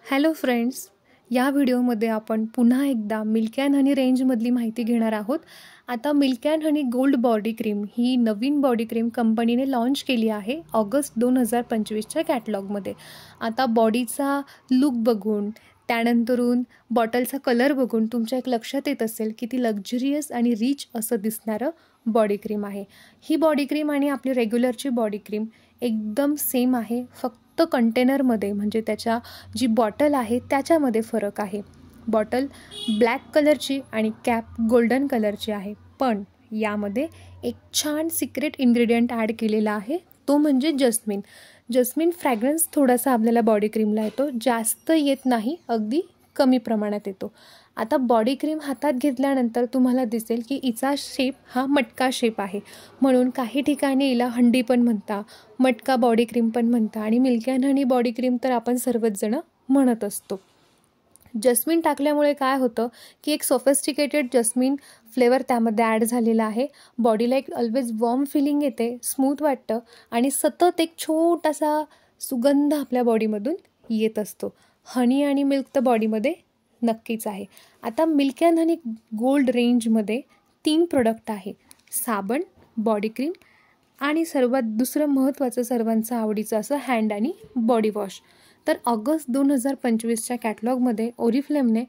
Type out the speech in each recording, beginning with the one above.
Hello friends, या व्हिडिओमध्ये आपण पुन्हा एकदा मिल्क अँड हनी रेंजमधली माहिती घेणार आहोत. आता milk and honey gold body cream he Naveen body cream कंपनीने लॉन्च केली आहे ऑगस्ट 2025च्या कॅटलॉगमध्ये. आता बॉडीचा लुक बघून त्यानंतरून बॉटलचा कलर बघून तुमच्या एक लक्षात येत असेल की ती लक्झरियस आणि रिच असं दिसणारं बॉडी क्रीम आहे. ही बॉडी क्रीम आणि आपली रेग्युलरची बॉडी क्रीम एकदम सेम आहे, फक्त कंटेनरमध्ये म्हणजे त्याच्या जी बॉटल आहे त्याच्यामध्ये फरक आहे. बॉटल ब्लॅक कलरची आणि कॅप गोल्डन कलरची आहे, पण यामध्ये एक छान सिक्रेट इन्ग्रेडियंट ॲड केलेला आहे, तो म्हणजे जस्मिन. जस्मिन फ्रॅग्रन्स थोडासा आपल्याला बॉडी क्रीमला येतो, जास्त येत नाही, अगदी कमी प्रमाणात येतो. आता बॉडी क्रीम हातात घेतल्यानंतर तुम्हाला दिसेल की हिचा शेप हा मटका शेप आहे, म्हणून काही ठिकाणी हिला हंडी पण म्हणता, मटका बॉडी क्रीम पण म्हणता आणि milk and honey body cream तर आपण सर्वच जण म्हणत असतो. जस्मिन टाकल्यामुळे काय होतं की एक सोफिस्टिकेटेड जस्मिन फ्लेवर त्यामध्ये ॲड झालेला आहे. बॉडीला एक ऑलवेज वॉर्म फिलिंग येते, स्मूथ वाटतं आणि सतत एक छोटासा सुगंध आपल्या बॉडीमधून येत असतो. हनी आणि मिल्क तर बॉडीमध्ये नक्कीच आहे. आता मिल्क अँड हनी गोल्ड रेंजमध्ये 3 प्रोडक्ट आहे, साबण, बॉडी क्रीम आणि सर्वात दुसरं महत्त्वाचं सर्वांचं आवडीचं असं हँड आणि बॉडी वॉश. तर ऑगस्ट 2025च्या कॅटलॉगमध्ये ओरिफ्लेमने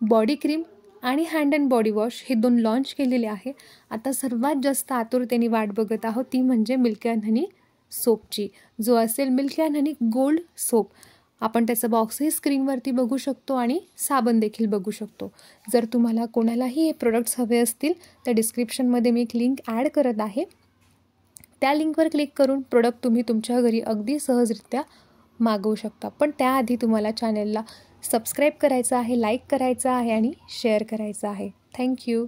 बॉडी क्रीम आणि हँड अँड बॉडी वॉश हे 2 लॉन्च केलेले आहे. आता सर्वात जास्त आतुरतेने वाट बघत आहोत ती म्हणजे मिल्क अँड हनी सोपची, जो असेल milk and honey gold soap. आपण त्याचं बॉक्सही स्क्रीनवरती बघू शकतो आणि साबण देखील बघू शकतो. जर तुम्हाला कोणालाही हे प्रोडक्ट्स हवे असतील तर डिस्क्रिप्शनमध्ये मी एक लिंक ॲड करत आहे, त्या लिंकवर क्लिक करून प्रोडक्ट तुम्ही तुमच्या घरी अगदी सहजरित्या मागवू शकता. पण त्याआधी तुम्हाला चॅनलला सबस्क्राईब करायचं आहे, लाईक करायचं आहे आणि शेअर करायचं आहे. थँक्यू.